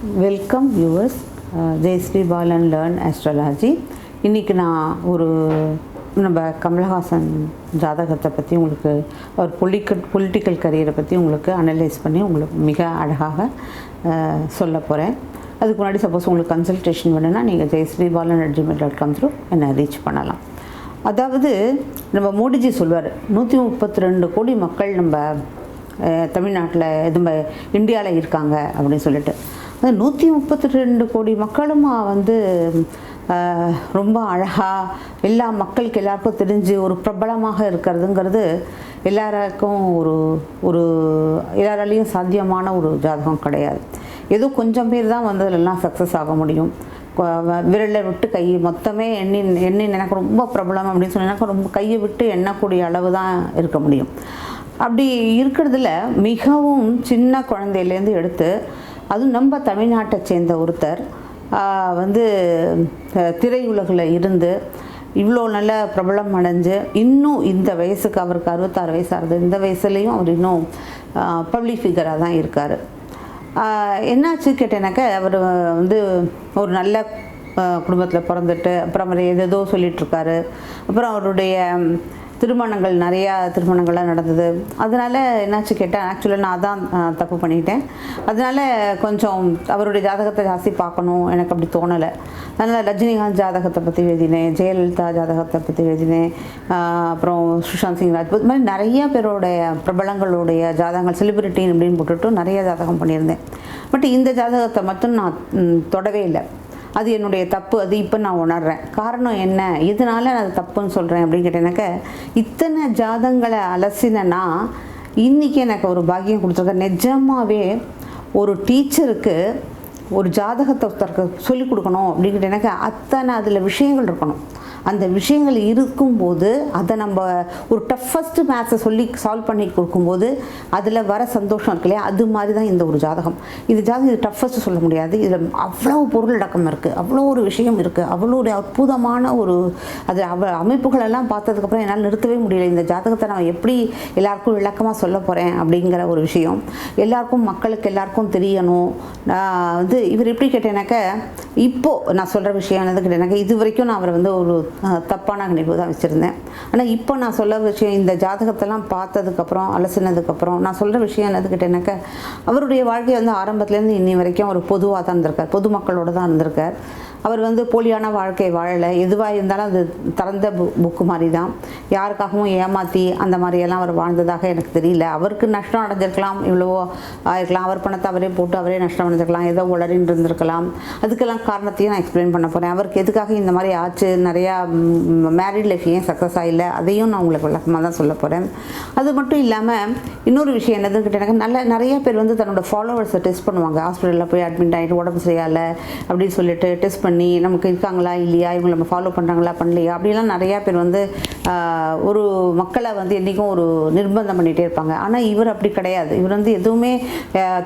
Welcome viewers. Jayashree Balan-Learn Astrology. இன்றைக்கி நான் நம்ம கமலஹாசன் ஜாதகத்தை பற்றி உங்களுக்கு ஒரு பொலிட்டிக்கல் கரியரை பற்றி உங்களுக்கு அனலைஸ் பண்ணி உங்களுக்கு மிக அழகாக சொல்ல போகிறேன். அதுக்கு முன்னாடி சப்போஸ் உங்களுக்கு கன்சல்டேஷன் வேணும்னா நீங்கள் jayashree.balan@gmail.com த்ரூ என்னை ரீச் பண்ணலாம். அதாவது நம்ம மோடிஜி சொல்வார், 132 கோடி மக்கள் நம்ம தமிழ்நாட்டில் நம்ம இந்தியாவில் இருக்காங்க அப்படின்னு சொல்லிட்டு. அது 132 கோடி மக்களும் ரொம்ப அழகாக எல்லா மக்களுக்கு எல்லாருக்கும் தெரிஞ்சு ஒரு பிரபலமாக இருக்கிறதுங்கிறது எல்லாருக்கும் எல்லாராலையும் சாத்தியமான ஒரு ஜாதகம் கிடையாது. ஏதோ கொஞ்சம் பேர் தான் அதிலெல்லாம் சக்ஸஸ் ஆக முடியும். விரலை விட்டு கை மொத்தமே எண்ணி எனக்கு ரொம்ப பிரபலம் அப்படின்னு சொல்லி எனக்கு ரொம்ப கையை விட்டு எண்ணக்கூடிய அளவு தான் இருக்க முடியும். அப்படி இருக்கிறதுல மிகவும் சின்ன குழந்தையிலேருந்து எடுத்து அதுவும் நம்ம தமிழ்நாட்டை சேர்ந்த ஒருத்தர் திரையுலகில் இருந்து இவ்வளோ நல்ல பிரபலம் அடைஞ்சு இன்னும் இந்த வயசுக்கு அவருக்கு 66 வயசு ஆகுது. இந்த வயசுலேயும் அவர் இன்னும் பப்ளிக் ஃபிகராக தான் இருக்கார். என்னாச்சு கேட்டேனாக்கா, அவர் ஒரு நல்ல குடும்பத்தில் பிறந்துட்டு அப்புறம் அவர் ஏதோ சொல்லிகிட்ருக்காரு. அப்புறம் அவருடைய நிறையா திருமணங்கள்லாம் நடந்தது. அதனால் என்னாச்சு கேட்டால், ஆக்சுவலாக நான் தான் தப்பு பண்ணிட்டேன். அதனால் கொஞ்சம் அவருடைய ஜாதகத்தை ஜாஸ்தி பார்க்கணும் எனக்கு அப்படி தோணலை. அதனால் ரஜினிகாந்த் ஜாதகத்தை பற்றி எழுதினேன், ஜெயலலிதா ஜாதகத்தை பற்றி எழுதினேன், அப்புறம் சுஷாந்த் சிங் ராஜ்பூத், இது மாதிரி நிறைய பேருடைய பிரபலங்களுடைய ஜாதகங்கள் செலிபிரிட்டி அப்படின்னு போட்டுட்டு நிறைய ஜாதகம் பண்ணியிருந்தேன். பட் இந்த ஜாதகத்தை மட்டும் நான் தொடவே இல்லை. அது என்னுடைய தப்பு. அது இப்போ நான் உணர்றேன். காரணம் என்ன, இதனால நான் அது தப்புன்னு சொல்கிறேன் அப்படின்னு கேட்டேனாக்க, இத்தனை ஜாதகங்களை அலசினா இன்றைக்கி எனக்கு ஒரு பாக்கியம் கொடுத்துருக்கேன். நிஜமாகவே ஒரு டீச்சருக்கு ஒரு ஜாதகத்தை ஒருத்தருக்கு சொல்லிக் கொடுக்கணும் அப்படின்னு கேட்டேனாக்கா அத்தனை அதில் விஷயங்கள் இருக்கணும். அந்த விஷயங்கள் இருக்கும்போது அதை நம்ம ஒரு டஃபஸ்ட்டு மேத்ஸை சொல்லி சால்வ் பண்ணி கொடுக்கும்போது அதில் வர சந்தோஷம் இருக்கு இல்லையா, அது மாதிரி தான் இந்த ஒரு ஜாதகம். இது இது டஃபஸ்ட்டு சொல்ல முடியாது. இதில் அவ்வளோ பொருளடக்கம் இருக்குது, அவ்வளோ ஒரு விஷயம் இருக்குது, அவ்வளோ ஒரு அற்புதமான அது அமைப்புகளெல்லாம் பார்த்ததுக்கப்புறம் என்னால் நிறுத்தவே முடியல. இந்த ஜாதகத்தை நான் எப்படி எல்லாருக்கும் விளக்கமாக சொல்ல போகிறேன் அப்படிங்கிற ஒரு விஷயம் எல்லாருக்கும் மக்களுக்கு எல்லாருக்கும் தெரியணும். இவர் எப்படி கேட்டேனாக்க, இப்போது நான் சொல்கிற விஷயம் என்னது கேட்டேனாக்கா, இது வரைக்கும் நான் அவரை ஒரு தப்பான நினைவு தான் வச்சுருந்தேன். ஆனால் இப்போ நான் சொல்ல விஷயம், இந்த ஜாதகத்தெல்லாம் பார்த்ததுக்கப்புறம் அலசினதுக்கப்புறம் நான் சொல்கிற விஷயம் என்னது கேட்டேனாக்கா, அவருடைய வாழ்க்கை ஆரம்பத்துலேருந்து இன்னி வரைக்கும் ஒரு பொதுவாக தான் இருந்திருக்கார், பொதுமக்களோடு தான் இருந்திருக்கார். அவர் போலியான வாழ்க்கை வாழலை. எதுவாக இருந்தாலும் அது திறந்த புக்கு மாதிரி தான். யாருக்காகவும் ஏமாற்றி அந்த மாதிரியெல்லாம் அவர் வாழ்ந்ததாக எனக்கு தெரியல. அவருக்கு நஷ்டம் அடைஞ்சிருக்கலாம், இவ்வளவோ ஆயிருக்கலாம். அவர் பணத்தை அவரே போட்டு அவரே நஷ்டம் அடைஞ்சிருக்கலாம், ஏதோ உளறின்னு இருந்திருக்கலாம். அதுக்கெல்லாம் காரணத்தையும் நான் எக்ஸ்பிளைன் பண்ண போகிறேன். அவருக்கு எதுக்காக இந்த மாதிரி ஆச்சு, நிறையா மேரிட் லைஃப் ஏன் சக்ஸஸ் ஆகலை, அதையும் நான் உங்களுக்கு விளக்கமாக தான் சொல்ல போகிறேன். அது மட்டும் இல்லாமல் இன்னொரு விஷயம் என்னதுன்னு கேட்டேனாக்கா, நிறைய பேர் தன்னோட ஃபாலோவர்ஸை டெஸ்ட் பண்ணுவாங்க. ஹாஸ்பிட்டலில் போய் அட்மிட் ஆகிட்டு உடம்பு சரியாகலை அப்படின்னு சொல்லிட்டு டெஸ்ட் பண்ணி நமக்கு இருக்காங்களா இல்லையா, இவங்க நம்ம ஃபாலோ பண்ணுறாங்களா பண்ணலையா அப்படிலாம் நிறையா பேர் ஒரு மக்களை என்றைக்கும் ஒரு நிர்பந்தம் பண்ணிகிட்டே இருப்பாங்க. ஆனால் இவர் அப்படி கிடையாது. இவர் எதுவுமே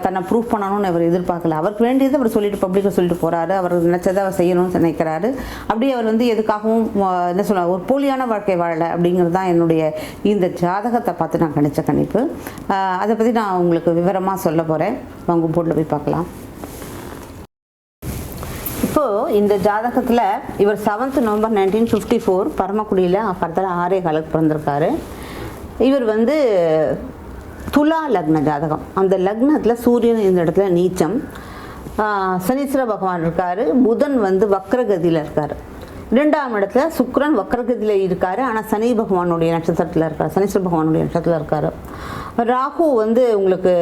தன்னை ப்ரூவ் பண்ணணும்னு அவர் எதிர்பார்க்கல. அவருக்கு வேண்டியது அவர் சொல்லிட்டு பப்ளிக்காக சொல்லிட்டு போகிறாரு. அவர் நினச்சதை அவர் செய்யணும்னு நினைக்கிறாரு. அப்படியே அவர் எதுக்காகவும் என்ன சொல்ல ஒரு போலியான வாழ்க்கை வாழலை அப்படிங்கிறது தான் என்னுடைய இந்த ஜாதகத்தை பார்த்து நான் கணிச்ச கணிப்பு. அதை பற்றி நான் உங்களுக்கு விவரமாக சொல்ல போகிறேன். வாங்க போர்டில் போய் பார்க்கலாம். இப்போது இந்த ஜாதகத்தில் இவர் 7th November 1954 பரமக்குடியில் ஃபர்தராக 6 பிறந்திருக்காரு. இவர் துலா லக்ன ஜாதகம். அந்த லக்னத்தில் சூரியன் இந்த இடத்துல நீச்சம், சனீஸ்வர பகவான் இருக்கார், புதன் வக்ரகதியில் இருக்கார். 2ஆம் இடத்துல சுக்ரன் வக்ரகதியில் இருக்கார், ஆனால் சனி பகவானுடைய நட்சத்திரத்தில் இருக்கார், சனீஸ்வர பகவானுடைய நட்சத்திரத்தில் இருக்கார். ராகு உங்களுக்கு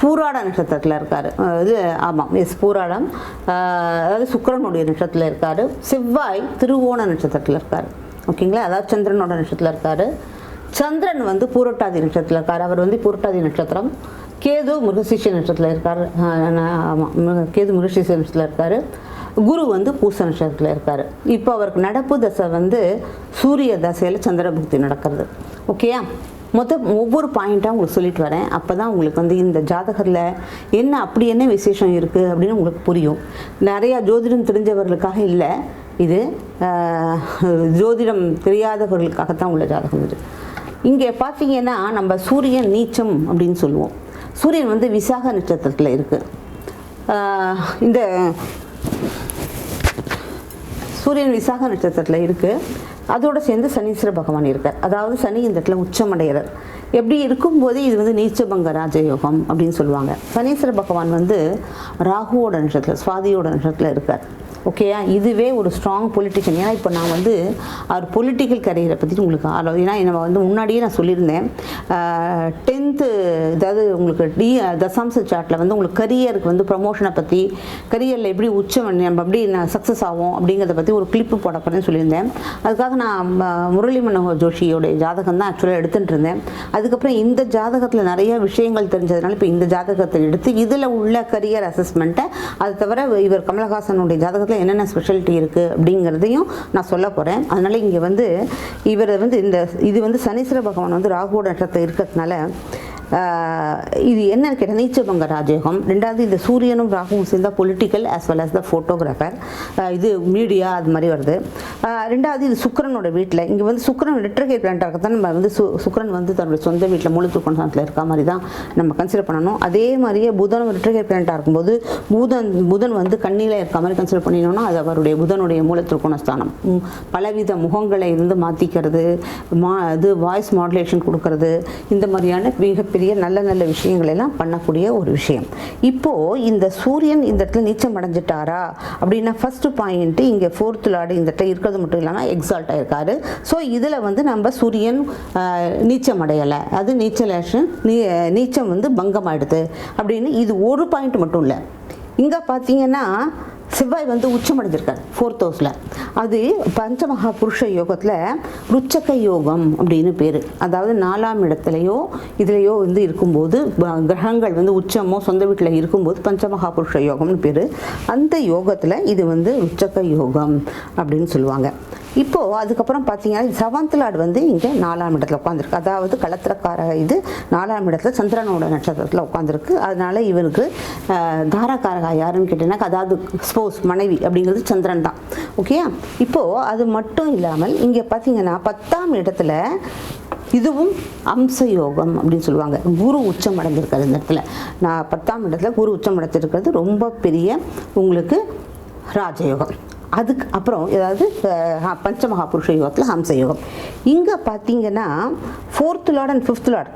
பூராட நட்சத்திரத்தில் இருக்கார். பூராடம், அதாவது சுக்கிரனுடைய நட்சத்திரத்தில் இருக்கார். செவ்வாய் திருவோண நட்சத்திரத்தில் இருக்கார். ஓகேங்களா, அதாவது சந்திரனோட நட்சத்திரத்தில் இருக்கார். சந்திரன் பூரட்டாதி நட்சத்திரத்தில் இருக்கார். அவர் பூரட்டாதி நட்சத்திரம். கேது மிருகசீர்ஷ நட்சத்திரத்தில் இருக்கார். கேது மிருகசீர்ஷ நட்சத்திரத்தில் இருக்கார். குரு பூச நட்சத்திரத்தில் இருக்கார். இப்போ அவருக்கு நடப்பு தசை சூரிய தசையில் சந்திரபுக்தி நடக்கிறது. ஓகேயா, ஒவ்வொரு பாயிண்ட்டாக உங்களுக்கு சொல்லிட்டு வரேன். அப்போ தான் உங்களுக்கு இந்த ஜாதகத்தில் அப்படி என்ன விசேஷம் இருக்குது அப்படின்னு உங்களுக்கு புரியும். நிறையா ஜோதிடம் தெரிஞ்சவர்களுக்காக இல்லை, இது ஜோதிடம் தெரியாதவர்களுக்காகத்தான் உள்ள ஜாதகம் இது. இங்கே பார்த்தீங்கன்னா நம்ம சூரியன் நீச்சம் அப்படின்னு சொல்லுவோம். சூரியன் விசாக நட்சத்திரத்தில் இருக்குது. இந்த சூரியன் விசாக நட்சத்திரத்தில் இருக்குது. அதோடு சேர்ந்து சனீஸ்வர பகவான் இருக்கார். அதாவது சனி இந்த இடத்துல உச்சமடைகிறார். எப்படி இருக்கும்போது இது வந்து நீச்சபங்க ராஜயோகம் அப்படின்னு சொல்லுவாங்க. சனீஸ்வர பகவான் வந்து ராகுவோட நட்சத்திரத்தில், சுவாதியோட நட்சத்திரத்தில் இருக்கார். ஓகேயா, இதுவே ஒரு ஸ்ட்ராங் பொலிட்டிஷியன். ஏன்னா இப்போ நான் வந்து அவர் பொலிட்டிக்கல் கரியரை பற்றி உங்களுக்கு ஏன்னா நம்ம வந்து முன்னாடியே நான் சொல்லியிருந்தேன் 10th, அதாவது உங்களுக்கு தசாம்ச சார்ட்டில் வந்து உங்களுக்கு கரியருக்கு வந்து ப்ரமோஷனை பற்றி, கரியரில் எப்படி நம்ம எப்படி சக்ஸஸ் ஆகும் அப்படிங்கிறத பற்றி ஒரு கிளிப்பு போட போகிறேன்னு சொல்லியிருந்தேன். அதுக்காக நான் முரளி மனோகர் ஜோஷியோடைய ஜாதகம் தான் ஆக்சுவலாக எடுத்துகிட்டு இருந்தேன். அதுக்கப்புறம் இந்த ஜாதகத்தில் நிறைய விஷயங்கள் தெரிஞ்சதுனால இப்போ இந்த ஜாதகத்தை எடுத்து இதில் உள்ள கரியர் அசஸ்மெண்ட்டை, அது தவிர இவர் கமலஹாசனுடைய ஜாதகத்தில் என்னென்ன ஸ்பெஷாலிட்டி இருக்குது அப்படிங்கிறதையும் நான் சொல்ல போகிறேன். அதனால் இங்கே வந்து இவர் வந்து இது வந்து சனீஸ்வர பகவான் வந்து ராகுவோட நட்சத்திரத்தில் இருக்கிறதுனால இது என்னன்னு கேட்டால் நீச்சபங்க ராஜயோகம். ரெண்டாவது இந்த சூரியனும் ராகுவும் சேர்ந்தால் பொலிட்டிக்கல் ஆஸ் வெல் ஆஸ் த ஃபோட்டோகிராஃபர், இது மீடியா அது மாதிரி வருது. ரெண்டாவது இது சுக்கிரனோட வீட்டில், இங்கே வந்து சுக்கிரன் ரெட்ரோகிரேட் பிளானட்டாக இருக்கத்தான் நம்ம வந்து சுக்கிரன் வந்து தன்னுடைய சொந்த வீட்டில் முழு துக்கணத்தில் இருக்க மாதிரி தான் நம்ம கன்சிடர் பண்ணணும். அதே மாதிரியே புதனும் ரெட்ரோகிரேட் பிளானட்டாக இருக்கும்போது புதன் வந்து கண்ணியில் இருக்க மாதிரி கன்சிடர் பண்ணினோம்னா அது அவருடைய புதனுடைய மூல திருக்கோணஸ்தானம். பலவித முகங்களை இருந்து மாற்றிக்கிறது, இது வாய்ஸ் மாடுலேஷன் கொடுக்கறது, இந்த மாதிரியான மிகப்பெரிய நல்ல விஷயங்கள் எல்லாம் பண்ணக்கூடிய ஒரு விஷயம். இப்போ இந்த சூரியன் இந்த இடத்துல நீச்சம் அடைஞ்சிட்டாரா அப்படின்னா ஃபர்ஸ்ட் பாயிண்ட் இங்கே 4th லார்டு இந்த இடத்துல இருக்கிறது மட்டும் இல்லாமல் எக்ஸால்ட் ஆயிருக்காரு. ஸோ இதில் வந்து நம்ம சூரியன் நீச்சம் அடையலை, அது நீச்சம் வந்து பங்கம் ஆயிடுது அப்படின்னு இது ஒரு பாயிண்ட் மட்டும் இல்லை. இங்கே பார்த்தீங்கன்னா செவ்வாய் வந்து உச்சமடைஞ்சிருக்காரு 4th ஹவுஸில். அது பஞ்சமகா புருஷ யோகத்தில் ருச்சக யோகம் அப்படின்னு பேர். அதாவது 4ஆம் இடத்துலையோ இதுலையோ வந்து இருக்கும்போது கிரகங்கள் வந்து உச்சமோ சொந்த வீட்டில் இருக்கும்போது பஞ்சமகா புருஷ யோகம்னு பேர். அந்த யோகத்தில் இது வந்து ருச்சக யோகம் அப்படின்னு சொல்லுவாங்க. இப்போது அதுக்கப்புறம் பார்த்தீங்கன்னா 7th லார்டு வந்து இங்கே 4ஆம் இடத்துல உட்காந்துருக்கு. அதாவது களத்திரக்கார இது 4ஆம் இடத்துல சந்திரனோட நட்சத்திரத்தில் உட்காந்துருக்கு. அதனால் இவருக்கு தாராக்காரகா யாருன்னு கேட்டீங்கன்னா, அதாவது ஸ்போஸ் மனைவி அப்படிங்கிறது சந்திரன் தான். ஓகே, இப்போது அது மட்டும் இல்லாமல் இங்கே பார்த்தீங்கன்னா 10ஆம் இடத்துல இதுவும் அம்ச யோகம் அப்படின்னு சொல்லுவாங்க. குரு உச்சம் அடைஞ்சிருக்காரு இந்த இடத்துல. 10ஆம் இடத்துல குரு உச்சம் அடைஞ்சிருக்கிறது ரொம்ப பெரிய உங்களுக்கு ராஜயோகம். அதுக்கு அப்புறம் ஏதாவது பஞ்சமகா புருஷ யோகத்தில் ஹம்ச யோகம். இங்கே பார்த்தீங்கன்னா 4th Lord and 5th Lord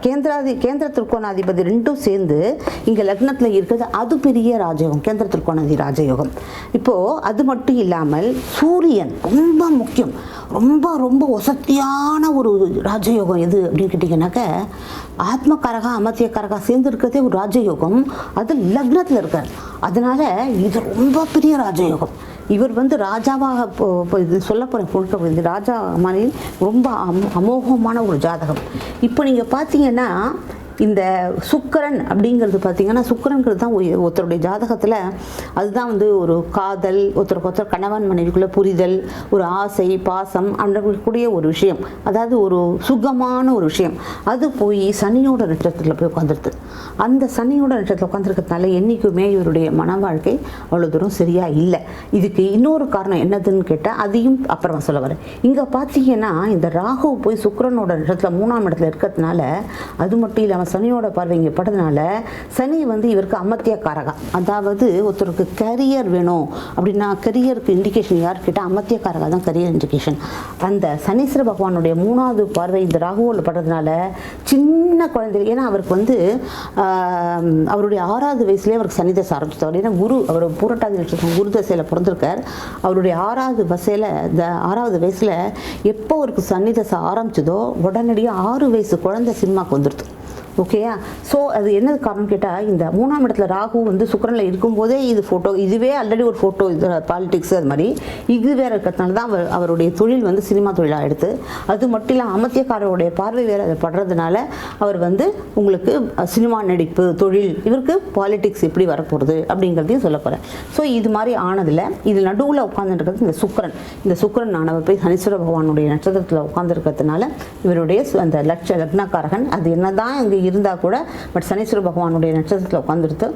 கேந்திர திருக்கோணாதிபதி ரெண்டும் சேர்ந்து இங்கே லக்னத்தில் இருக்கிறது, அது பெரிய ராஜயோகம், கேந்திர திருக்கோணாதி ராஜயோகம். இப்போது அது மட்டும் இல்லாமல் சூரியன் ரொம்ப முக்கியம், ரொம்ப வசத்தியான ஒரு ராஜயோகம் எது அப்படின்னு கேட்டிங்கன்னாக்க ஆத்மகாரகா அமத்தியக்காரகா சேர்ந்து இருக்கிறதே ஒரு ராஜயோகம், அது லக்னத்தில் இருக்கார். அதனால் இது ரொம்ப பெரிய ராஜயோகம். இவர் வந்து ராஜாவாக இது சொல்ல போகிறேன், இது ராஜா மாதிரி ரொம்ப அமோகமான ஒரு ஜாதகம். இப்போ நீங்கள் பார்த்தீங்கன்னா இந்த சுக்கிரன் அப்படிங்கிறது பார்த்தீங்கன்னா, சுக்கிரன்கிறது தான் ஒருத்தருடைய ஜாதகத்தில் அதுதான் வந்து ஒரு காதல், ஒருத்தருக்கு கணவன் மனைவிக்குள்ளே புரிதல், ஒரு ஆசை பாசம் கூடிய ஒரு விஷயம், அதாவது ஒரு சுகமான ஒரு விஷயம். அது போய் சனியோட நட்சத்திரத்தில் போய் உட்காந்துருது. அந்த சனியோட நட்சத்திரத்தில் உட்காந்துருக்கிறதுனால என்றைக்குமே இவருடைய மன வாழ்க்கை அவ்வளோ தூரம் சரியாக இல்லை. இதுக்கு இன்னொரு காரணம் என்னதுன்னு கேட்டால் அதையும் அப்புறமா சொல்ல வரேன். இங்கே பார்த்தீங்கன்னா இந்த ராகு போய் சுக்கிரனோட நட்சத்திரத்தில் 3ஆம் இடத்துல இருக்கிறதுனால, அது மட்டும் இல்லாமல் சனியோட பார்வை இங்கே படுறதுனால சனி வந்து இவருக்கு அமத்தியக்காரகா. அதாவது ஒருத்தருக்கு கரியர் வேணும் அப்படின்னா கரியருக்கு இண்டிகேஷன் யார் கேட்டால் அமத்தியக்காரகா தான் கரியர் இண்டிகேஷன். அந்த சனீஸ்வர பகவானுடைய 3வது பார்வை இந்த ராகுவோட படுறதுனால சின்ன குழந்தை, ஏன்னா அவருக்கு வந்து அவருடைய 6வது வயசுலேயே அவருக்கு சனி தசை ஆரம்பிச்சிட்டார். ஏன்னா குரு அவர் பூரட்டாதி நட்சத்திரம் குரு தசையில் பிறந்திருக்கார். அவருடைய 6வது வயசில் எப்போ அவருக்கு சனி தசை ஆரம்பிச்சதோ உடனடியாக 6 வயசு குழந்தை சினிமாவுக்கு வந்துடுது. ஓகேயா, ஸோ அது என்னது காரணம் கேட்டால் இந்த 3ஆம் இடத்துல ராகு வந்து சுக்கிரனில் இருக்கும்போதே இது ஃபோட்டோ, இதுவே ஆல்ரெடி ஒரு ஃபோட்டோ, இது பாலிடிக்ஸ் அது மாதிரி இது வேறு இருக்கிறதுனால தான் அவருடைய தொழில் வந்து சினிமா தொழிலாக எடுத்து, அது மட்டும் இல்லாமல் அமத்தியக்காரருடைய பார்வை வேறு அதை படுறதுனால அவர் வந்து உங்களுக்கு சினிமா நடிப்பு தொழில், இவருக்கு பாலிடிக்ஸ் எப்படி வரப்போகிறது அப்படிங்கிறதையும் சொல்ல போகிறேன். ஸோ இது மாதிரி ஆனதில் இது நடுவில் உட்காந்துருக்கிறது இந்த சுக்கிரன் ஆனவர் போய் சனீஸ்வர பகவானுடைய நட்சத்திரத்தில் உட்காந்துருக்கிறதுனால இவருடைய அந்த லக்னக்காரகன் அது என்னதான் இங்கே இருந்தால் கூட பட் சனீஸ்வர பகவானுடைய நட்சத்திரத்தில் உட்காந்துருது.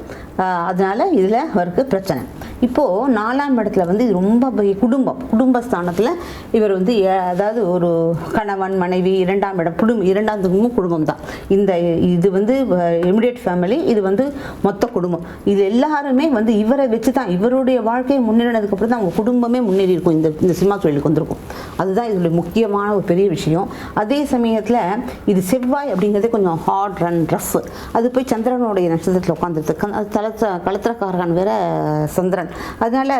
அதனால் இதில் அவருக்கு பிரச்சனை. இப்போது 4ஆம் இடத்துல வந்து இது ரொம்ப குடும்பஸ்தானத்தில் இவர் வந்து அதாவது ஒரு கணவன் மனைவி, 2ஆம் இடம் இரண்டாம் குடும்பம் தான். இது வந்து இமிடியேட் ஃபேமிலி, இது வந்து மொத்த குடும்பம். இது எல்லாருமே வந்து இவரை வச்சு தான், இவருடைய வாழ்க்கையை முன்னேறினதுக்கப்புறம் தான் அவங்க குடும்பமே முன்னேறி இருக்கும், இந்த சினிமா தொழிலுக்கு வந்திருக்கும். அதுதான் இதோடைய முக்கியமான ஒரு பெரிய விஷயம். அதே சமயத்தில் இது செவ்வாய் அப்படிங்கிறதே கொஞ்சம் ஹார்ட் அண்ட் ரஃப். அது போய் சந்திரனுடைய நட்சத்திரத்தில் உட்காந்துருக்கு. அது கலத்திரக்காரன் வேற சந்திரன். அதனால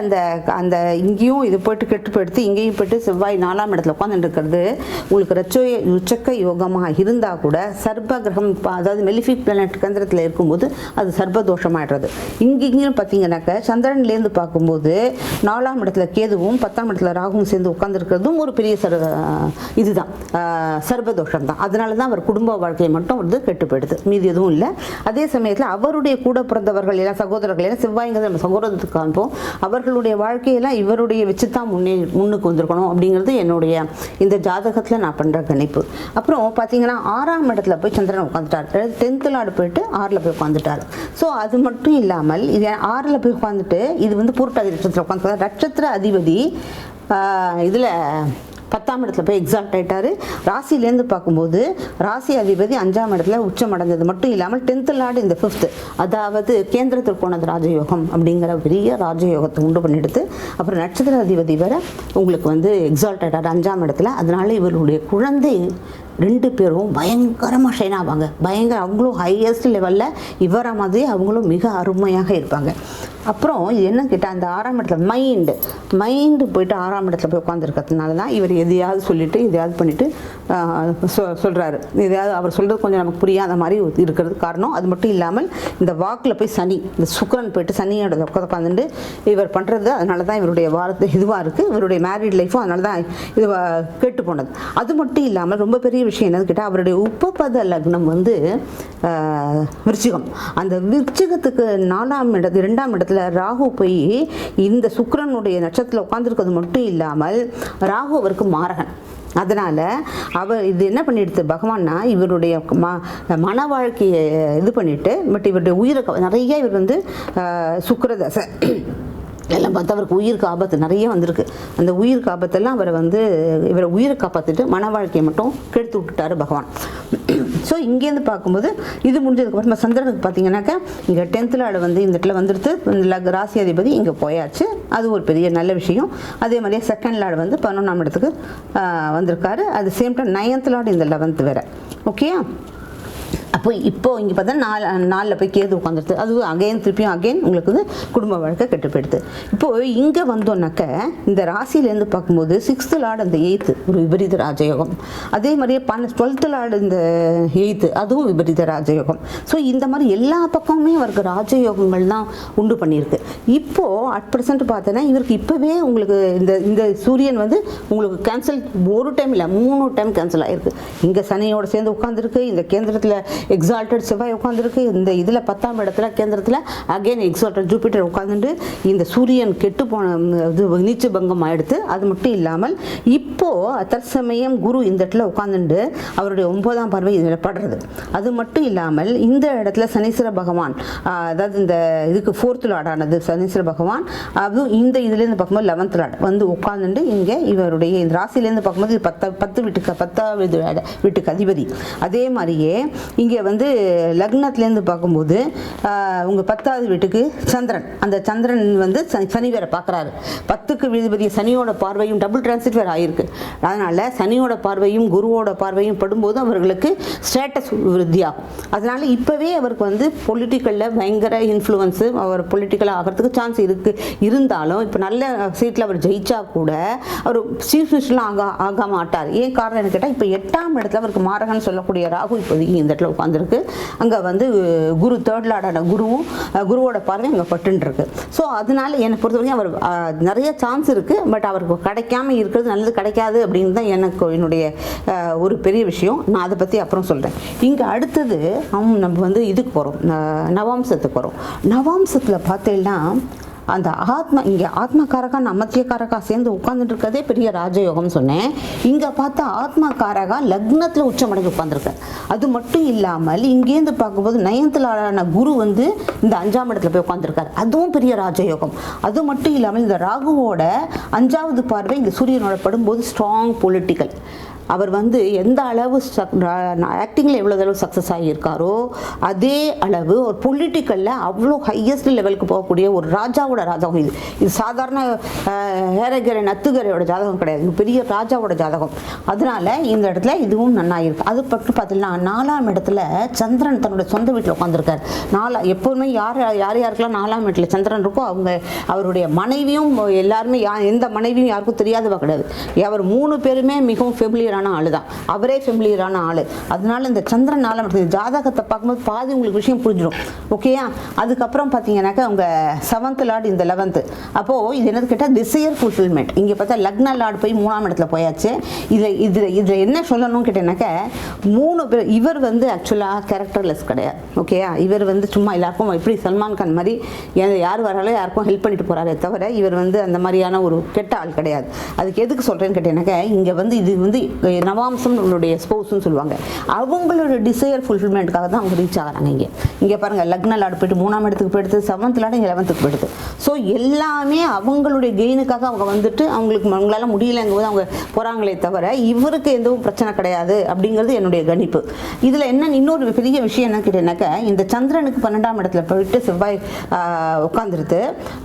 அந்த இங்கேயும் இது போயிட்டு கெட்டுப்படுத்தி இங்கேயும் போயிட்டு செவ்வாய் 4ஆம் இடத்துல உட்காந்துட்டு இருக்கிறது உங்களுக்கு உச்சக்க யோகமாக இருந்தால் கூட சர்ப கிரகம், அதாவது மெலிஃபிக் பிளானட் கேந்திரத்தில் இருக்கும்போது அது சர்பதோஷமாயிடுறது. இங்கேயும் பார்த்தீங்கன்னாக்க சந்திரன்லேருந்து பார்க்கும்போது 4ஆம் இடத்துல கேதுவும் 10ஆம் இடத்துல ராகுவும் சேர்ந்து உட்காந்துருக்கிறதும் ஒரு பெரிய இதுதான் சர்பதோஷம் தான். அதனால தான் அவர் குடும்ப வாழ்க்கையை மட்டும் வந்து கெட்டுப்படுது, மீதி எதுவும் இல்லை. அதே சமயத்தில் அவருடைய கூட பிறந்தவர்கள் எல்லாம் சகோதரர்கள் எல்லாம் செவ்வாய்ங்கிறது நம்ம சகோதரத்துக்கு காண்போம், அவர்களுடைய வாழ்க்கையெல்லாம் இவருடைய வச்சு தான் முன்னுக்கு வந்திருக்கணும் அப்படிங்கிறது என்னுடைய இந்த ஜாதகத்தில் நான் பண்ணுற கணிப்பு. அப்புறம் பார்த்தீங்கன்னா 6ஆம் இடத்துல போய் சந்திரன் உட்காந்துட்டார், 10th லார்டு போயிட்டு 6ல் போய் உட்காந்துட்டார். ஸோ அது மட்டும் இல்லாமல் இது 6ல் போய் உட்காந்துட்டு இது வந்து பூரட்டாதி நட்சத்திரம் உட்காந்து நட்சத்திர அதிபதி இதில் 10ஆம் இடத்துல போய் எக்ஸால்ட் ஆகிட்டார். ராசிலேருந்து பார்க்கும்போது ராசி அதிபதி 5ஆம் இடத்துல உச்சம் அடைஞ்சது மட்டும் இல்லாமல் 10th லார்டு இந்த 5th, அதாவது கேந்திரத்திற்கு போனது ராஜயோகம் அப்படிங்கிற பெரிய ராஜயோகத்தை உண்டு பண்ணிடுது. அப்புறம் நட்சத்திர அதிபதி வேற உங்களுக்கு வந்து எக்ஸால்ட் ஆகிட்டார் 5ஆம் இடத்துல. அதனால இவருடைய குழந்தை 2 பேரும் பயங்கரமாக ஷைன் ஆவாங்க. அவங்களும் ஹையஸ்ட் லெவலில் இவரை மாதிரி அவங்களும் மிக அருமையாக இருப்பாங்க. அப்புறம் இது என்ன கேட்டால் அந்த 6ஆம் இடத்துல மைண்டு போயிட்டு 6ஆம் இடத்துல போய் உட்காந்துருக்கிறதுனால தான் இவர் எதையாவது சொல்லிவிட்டு எதையாவது பண்ணிவிட்டு சொல்கிறாரு. எதையாவது அவர் சொல்கிறது கொஞ்சம் நமக்கு புரியாத மாதிரி இருக்கிறது காரணம். அது மட்டும் இல்லாமல் இந்த வாக்கில் போய் இந்த சுக்கிரன் போயிட்டு சனியோட உட்காந்துட்டு இவர் பண்ணுறது, அதனால தான் இவருடைய வாரத்தை இதுவாக இருக்குது. இவருடைய மேரிட் லைஃப்பும் அதனால தான் இது கெட்டு போனது. அது மட்டும் இல்லாமல் ரொம்ப பெரிய விஷயம் என்னன்னு கேட்டால் அவருடைய உபபத லக்னம் வந்து விருச்சிகம். அந்த விருச்சிகத்துக்கு 2ஆம் இடத்துல ராகு போய் இந்த சுக்கிரனுடைய நட்சத்திரத்தில் உட்காந்துருக்கிறது மட்டும் இல்லாமல் ராகு அவருக்கு மாரகன். அதனால் அவர் இது என்ன பண்ணிடுது பகவான்னா இவருடைய மன வாழ்க்கையை இது பண்ணிவிட்டு, பட் இவருடைய உயிரை நிறைய இவர் வந்து சுக்கிரதசை எல்லாம் பார்த்து அவருக்கு உயிருக்கு ஆபத்து நிறைய வந்திருக்கு. அந்த உயிருக்கு ஆபத்தெல்லாம் இவரை உயிரை காப்பாற்றிட்டு மன வாழ்க்கையை மட்டும் கெடுத்து விட்டுட்டாரு பகவான். ஸோ இங்கேருந்து பார்க்கும்போது இது முடிஞ்சதுக்கப்புறம் சந்திரனுக்கு பார்த்தீங்கன்னாக்கா இங்கே 10th லார்டு வந்து இந்த இடத்துல வந்துடுது, ராசி அதிபதி இங்கே போயாச்சு. அது ஒரு பெரிய நல்ல விஷயம். அதே மாதிரியே 2nd லார்டு வந்து 11ஆம் இடத்துக்கு வந்திருக்காரு. அது சேம் டைம் 9th லார்டு இந்த 11th வேற. ஓகே, அப்போ இங்கே பார்த்தா 4ல் போய் கேது உட்காந்துருது. அது திருப்பியும் உங்களுக்கு வந்து குடும்ப வாழ்க்கை கெட்டு போயிடுது. இப்போது இங்கே வந்தோன்னாக்க இந்த ராசியிலேருந்து பார்க்கும்போது 6th லார்டு அந்த 8th ஒரு விபரீத ராஜயோகம். அதே மாதிரியே 12th லார்டு இந்த 8th அதுவும் விபரீத ராஜயோகம். ஸோ இந்த மாதிரி எல்லா பக்கமுமே அவருக்கு ராஜயோகங்கள் தான் உண்டு பண்ணியிருக்கு. இப்போது அட் ப்ரெசென்ட் பார்த்தோன்னா இவருக்கு இப்போவே உங்களுக்கு இந்த சூரியன் வந்து உங்களுக்கு கேன்சல் ஒரு டைம் இல்லை 3 டைம் கேன்சல் ஆகிருக்கு. இங்கே சனியோடு சேர்ந்து உட்காந்துருக்கு, இந்த கேந்திரத்தில் எக்ஸால்டட் செவ்வாய் உட்காந்துருக்கு, இந்த இதில் 10ஆம் இடத்துல கேந்திரத்தில் அகைன் எக்ஸால்டட் ஜூபிட்டர் உட்காந்துட்டு இந்த சூரியன் கெட்டு போன இது நீச்ச பங்கம் ஆகிடுது. அது மட்டும் இல்லாமல் இப்போது தற்சமயம் குரு இந்த இடத்துல உட்காந்துட்டு அவருடைய 9ஆம் பார்வை இதில் படுறது. அது மட்டும் இல்லாமல் இந்த இடத்துல சனீஸ்வர பகவான், அதாவது இந்த இதுக்கு 4th லார்டானது சனீஸ்வர பகவான், அதுவும் இந்த இதுலேருந்து பார்க்கும்போது 11th லார்டு வந்து உட்காந்துட்டு இங்கே இவருடைய இந்த ராசிலேருந்து பார்க்கும்போது இது 10வது வீட்டுக்கு அதிபதி. அதே மாதிரியே இங்கே வந்து லக்னத்துலேருந்து பார்க்கும்போது உங்கள் 10வது வீட்டுக்கு சந்திரன், அந்த சந்திரன் வந்து சனி வேற பார்க்குறாரு. 10க்கு விதிபதி சனியோட பார்வையும் டபுள் டிரான்சிட் வேறு ஆகிருக்கு. அதனால் சனியோட பார்வையும் குருவோட பார்வையும் படும்போது அவர்களுக்கு ஸ்டேட்டஸ் விருத்தியாகும். அதனால் இப்போவே அவருக்கு வந்து பொலிட்டிக்கலில் பயங்கர இன்ஃப்ளூயன்ஸு, அவர் பொலிட்டிக்கலாக ஆகிறதுக்கு சான்ஸ் இருந்தாலும் இப்போ நல்ல சீட்டில் அவர் ஜெயிச்சா கூட அவர் சீஃப் மினிஸ்டர்லாம் ஆக மாட்டார். ஏன் காரணம் கேட்டால் இப்போ 8ஆம் இடத்துல அவருக்கு மாரகன் சொல்லக்கூடிய ராகு இப்போதைக்கு இந்த இடத்துல உட்காந்துருக்கு. அங்கே வந்து குரு 3rd லார்டான குருவோட பார்வை அங்கே பட்டுருக்கு. ஸோ அதனால என்னை பொறுத்த வரைக்கும் அவர் நிறைய சான்ஸ் இருக்குது. பட் அவருக்கு கிடைக்காம இருக்கிறது நல்லது, கிடைக்காது அப்படின்னு தான் என்னுடைய ஒரு பெரிய விஷயம். நான் அதை பற்றி அப்புறம் சொல்கிறேன். இங்கே அடுத்தது நம்ம வந்து இதுக்கு போகிறோம், நவாம்சத்துக்கு போகிறோம். நவாம்சத்தில் பார்த்தீங்கன்னா அந்த இங்கே ஆத்மகாரகா அமத்தியக்காரகா சேர்ந்து உட்கார்ந்துட்டு இருக்கதே பெரிய ராஜயோகம் சொன்னேன். இங்கே பார்த்தா ஆத்மகாரகா லக்னத்தில் உச்சமடைஞ்சு உட்காந்துருக்கார். அது மட்டும் இல்லாமல் இங்கேருந்து பார்க்கும்போது 9th லார்டான குரு வந்து இந்த 5ஆம் இடத்துல போய் உட்காந்துருக்காரு. அதுவும் பெரிய ராஜயோகம். அது மட்டும் இல்லாமல் இந்த ராகுவோட 5வது பார்வை இங்கே சூரியனோட படும்போது ஸ்ட்ராங் பொலிட்டிக்கல். அவர் வந்து எந்த அளவு ஆக்டிங்கில் எவ்வளோ அளவு சக்ஸஸ் ஆகியிருக்காரோ அதே அளவு ஒரு பொலிட்டிக்கலில் அவ்வளோ ஹையஸ்ட் லெவலுக்கு போகக்கூடிய ஒரு ராஜாவோட ராஜாகம். இது சாதாரண ஏரகரை நத்துகரையோட ஜாதகம் கிடையாது, இது பெரிய ராஜாவோட ஜாதகம். அதனால் இந்த இடத்துல இதுவும் நன்னாயிருக்கு. அது பற்றி பார்த்தீங்கன்னா 4ஆம் இடத்துல சந்திரன் தன்னோட சொந்த வீட்டில் உட்காந்துருக்கார். எப்போதுமே யாருக்கெல்லாம் 4ஆம் வீட்டில் சந்திரன் இருக்கோ அவருடைய மனைவியும் எல்லாருமே எந்த மனைவியும் யாருக்கும் தெரியாதவா கிடையாது. அவர் 3 பேருமே மிகவும் ஃபெமிலியரான ஆளு தான், அவரே ஃபெமிலியரான ஆளு. அதனால இந்த சந்திரன் 4ஆம் இடத்துல ஜாதகத்தை பார்க்கும்போது பாதி உங்களுக்கு விஷயம் புரிஞ்சிடும். ஓகேயா? அதுக்கப்புறம் பார்த்தீங்கன்னாக்கா அவங்க 7th லார்டு இந்த 11th. அப்போது இது என்னது கேட்டால் டிசையர் ஃபுல்ஃபில்மெண்ட். இங்கே பார்த்தா லக்ன லார்டு போய் 3ஆம் இடத்துல போயாச்சு. இதில் என்ன சொல்லணும்னு கேட்டேன்னாக்கா 3 பேர் இவர் வந்து ஆக்சுவலாக கேரக்டர்லெஸ் கிடையாது. ஓகேயா? இவர் வந்து சும்மா எல்லாருக்கும் எப்படி சல்மான் கான் மாதிரி யார் வராலும் யாருக்கும் ஹெல்ப் பண்ணிட்டு போகிறாரே தவிர இவர் வந்து அந்த மாதிரியான ஒரு கெட்ட ஆள் கிடையாது. அதுக்கு எதுக்கு சொல்கிறேன்னு கேட்டேன்னாக்கா இங்கே வந்து இது வந்து நவாம்சம் நம்மளுடைய ஸ்பௌஸ்ன்னு சொல்லுவாங்க. அவங்களோட டிசையர் ஃபுல்ஃபில்மெண்ட்டுக்காக தான் அவங்க ரீச் ஆகிறாங்க. இங்கே பாருங்கள் லக்ன லார்டு போய்ட்டு 3ஆம் இடத்துக்கு போயிடுது, 7th லார்டு 11th போயிடுது. ஸோ எல்லாமே அவங்களுடைய கெயினுக்காக அவங்க வந்துட்டு அவங்களால முடியலைங்கும் போது அவங்க போகிறாங்களே தவிர இவருக்கு எதுவும் பிரச்சனை கிடையாது அப்படிங்கிறது என்னுடைய கணிப்பு. இதில் என்ன இன்னொரு பெரிய விஷயம் என்ன கேட்டேன்னாக்கா இந்த சந்திரனுக்கு 12ஆம் இடத்துல போயிட்டு செவ்வாய் உட்காந்துருது.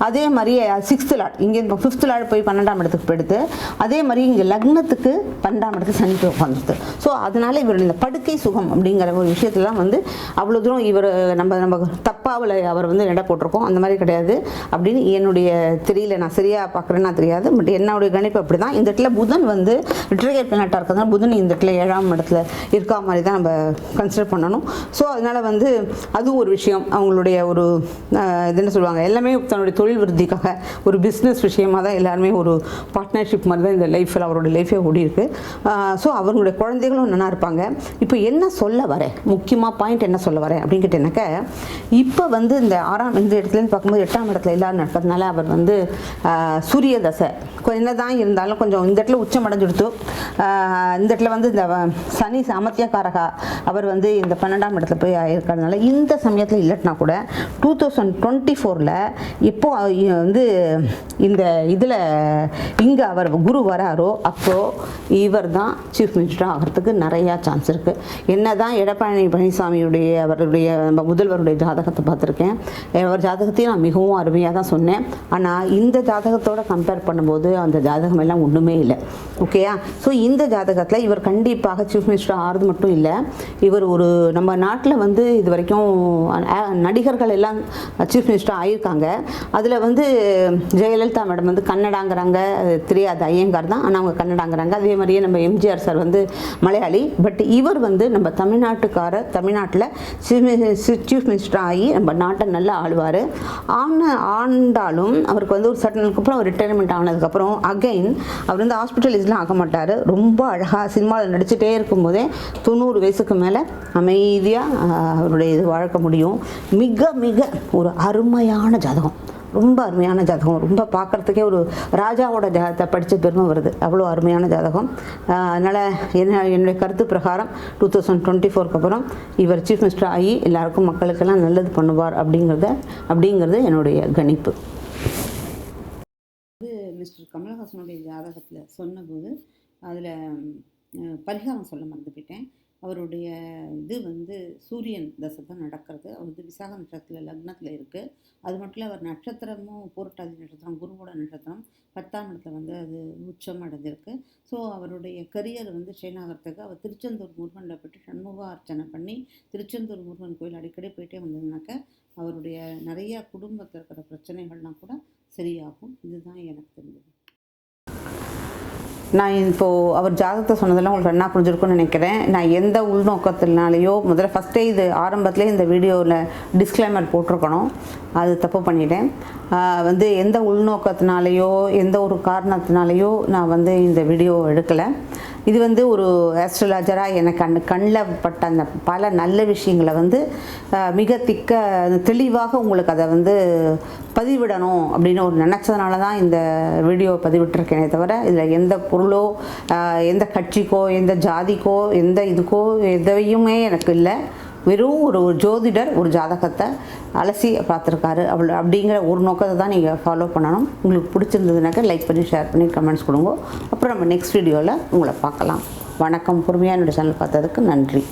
அதே மாதிரி 6th லார்டு இங்கே 5th லார்டு போய் 12ஆம் இடத்துக்கு போயிடுது. அதே மாதிரி இங்கே லக்னத்துக்கு 12ஆம் இடத்துக்கு சனி போய் உட்காந்துருது. ஸோ அதனால இவர் இந்த படுக்கை சுகம் அப்படிங்கிற ஒரு விஷயத்துலாம் வந்து அவ்வளோ தூரம் இவர் நம்ம தப்பாவில் அவர் வந்து எடை போட்டிருக்கோம், அந்த மாதிரி கிடையாது அப்படின்னு என்னுடைய தெரியல. நான் சரியாக பார்க்குறேன்னா தெரியாது, பட் என்னுடைய கணிப்பு அப்படி தான். இந்த இடத்துல புதன் வந்து ரிட்ரேட் பிளானட்டாக இருக்கிறதுனால புதன் இந்த இடத்துல 7ஆம் இடத்துல இருக்கா மாதிரி தான் நம்ம கன்சிடர் பண்ணணும். ஸோ அதனால் வந்து அது ஒரு விஷயம். அவங்களுடைய ஒரு இது என்ன சொல்லுவாங்க, எல்லாமே தன்னுடைய தொழில் விருத்திக்காக ஒரு பிஸ்னஸ் விஷயமாக தான் எல்லாருமே ஒரு பார்ட்னர்ஷிப் மாதிரி தான் இந்த லைஃப்பில் அவரோட லைஃபே ஓடி இருக்குது. ஸோ அவங்களுடைய குழந்தைகளும் நல்லா இருப்பாங்க. இப்போ என்ன சொல்ல வரேன், முக்கியமாக பாயிண்ட் என்ன சொல்ல வரேன் அப்படின்னு கேட்டேன்னாக்கா இப்போ வந்து இந்த இந்த இடத்துலேருந்து பார்க்கும்போது 8ஆம் இடத்துல எல்லாரும் நடக்கிறதுனால அவர் வந்து சூரிய தசை என்ன தான் இருந்தாலும் கொஞ்சம் இந்த இடத்துல உச்சம் அடைஞ்சுடுத்து. இந்த இடத்துல வந்து இந்த சனி அமத்தியக்காரகா அவர் வந்து இந்த 12ஆம் இடத்துல போய் இருக்கிறதுனால இந்த சமயத்தில் இல்லட்டினா கூட 2024 இப்போ வந்து இந்த இதில் இங்கே அவர் குரு வராரோ அப்போ இவர் தான் சீஃப் மினிஸ்டர் ஆகிறதுக்கு நிறையா சான்ஸ் இருக்குது. என்ன தான் எடப்பாடி பழனிசாமியுடைய அவருடைய முதல்வருடைய ஜாதகத்தை பார்த்துருக்கேன். அவர் ஜாதகத்தையும் நான் மிகவும் அருமையாக தான் சொன்னேன். ஆனால் இந்த ஜாதகத்தோடு கம்பேர் பண்ணும்போது அந்த ஜாதகம் எல்லாம் ஒன்றுமே இல்லை. ஓகேயா? ஸோ இந்த ஜாதகத்தில் இவர் கண்டிப்பாக சீஃப் மினிஸ்டர் ஆகிறது மட்டும் இல்லை, இவர் ஒரு நம்ம நாட்டில் வந்து இது வரைக்கும் நடிகர்கள் எல்லாம் சீஃப் மினிஸ்டர் ஆகியிருக்காங்க. அதில் வந்து ஜெயலலிதா மேடம் வந்து கன்னடாங்கிறாங்க, தெரியாது ஐயங்கார் தான், ஆனால் அவங்க கன்னடாங்கிறாங்க. அதே மாதிரியே நம்ம எம்ஜிஆர் சார் வந்து மலையாளி. பட் இவர் வந்து நம்ம தமிழ்நாட்டில் சீஃப் மினிஸ்டர் ஆகி நம்ம நாட்டை நல்லா ஆளுவார். ஆண்டாலும் அவருக்கு வந்து ஒரு சட்டனுக்கு அப்புறம் அவர் ரிட்டையர்மெண்ட் ஆனதுக்கப்புறம் அகைன் அவர் வந்து ஹாஸ்பிட்டலிஸ்ட்லாம் ஆக மாட்டார். ரொம்ப அழகாக சினிமாவில் நடிச்சுட்டே இருக்கும்போதே 90 வயசுக்கு மேலே அமைதியாக அவருடைய இது வழக்க முடியும். மிக மிக ஒரு அருமையான ஜாதகம், ரொம்ப அருமையான ஜாதகம். ரொம்ப பார்க்குறதுக்கே ஒரு ராஜாவோட ஜாதகத்தை படித்த பெருமை வருது, அவ்வளோ அருமையான ஜாதகம். அதனால் என்னுடைய கருத்து பிரகாரம் 2024க்கு அப்புறம் இவர் சீஃப் மினிஸ்டர் ஆகி எல்லாருக்கும் மக்களுக்கெல்லாம் நல்லது பண்ணுவார் அப்படிங்கிறது என்னுடைய கணிப்பு. மிஸ்டர் கமலஹாசனுடைய ஜாதகத்தில் சொன்னபோது அதில் பரிகாரம் சொல்ல மறந்து போயிட்டேன். அவருடைய இது வந்து சூரியன் தசை தான் நடக்கிறது. அவர் வந்து விசாக நட்சத்திரத்தில் லக்னத்தில் இருக்குது. அது மட்டும் இல்லை அவர் நட்சத்திரமும் பூரட்டாதி நட்சத்திரம் குருவோட நட்சத்திரம் 10ஆம் இடத்துல வந்து அது உச்சம் அடைஞ்சிருக்கு. ஸோ அவருடைய கரியர் வந்து ஷைனாகிறதுக்கு அவர் திருச்செந்தூர் முருகனில் போய்ட்டு சண்முக அர்ச்சனை பண்ணி திருச்செந்தூர் முருகன் கோயில் அடிக்கடி போயிட்டே வந்ததுனாக்க அவருடைய நிறையா குடும்பத்தில் இருக்கிற பிரச்சனைகள்லாம் கூட சரியாகும். இதுதான் எனக்கு தெரிஞ்சது. நான் இப்போது அவர் ஜாதகத்தை சொன்னதெல்லாம் உங்களுக்கு என்ன புரிஞ்சிருக்குன்னு நினைக்கிறேன். நான் எந்த உள்நோக்கத்தினாலேயோ முதல்ல ஃபஸ்ட்டே இது ஆரம்பத்திலே இந்த வீடியோவில் டிஸ்க்ளைமர் போட்டிருக்கணும், அது தப்பு பண்ணிட்டேன். வந்து எந்த உள்நோக்கத்தினாலேயோ எந்த ஒரு காரணத்தினாலேயோ நான் வந்து இந்த வீடியோ எடுக்கலை. இது வந்து ஒரு ஆஸ்ட்ராலஜராக எனக்கு கண்ணில் பட்ட அந்த பல நல்ல விஷயங்களை வந்து மிக தெளிவாக உங்களுக்கு அதை வந்து பதிவிடணும் அப்படின்னு ஒரு நினச்சதுனால தான் இந்த வீடியோ பதிவிட்டிருக்கேனே தவிர இதில் எந்த பொருளோ எந்த கட்சிக்கோ எந்த ஜாதிக்கோ எந்த இதுக்கோ எதையுமே எனக்கு இல்லை. வெறும் ஒரு ஜோதிடர் ஒரு ஜாதகத்தை அலசி பார்த்துருக்காரு அப்படிங்கிற ஒரு நோக்கத்தை தான் நீங்கள் ஃபாலோ பண்ணணும். உங்களுக்கு பிடிச்சிருந்ததுனாக்க லைக் பண்ணி ஷேர் பண்ணி கமெண்ட்ஸ் கொடுங்க. அப்புறம் நம்ம நெக்ஸ்ட் வீடியோவில் உங்களை பார்க்கலாம். வணக்கம். பொறுமையாக என்னோடய சேனல் பார்த்ததுக்கு நன்றி.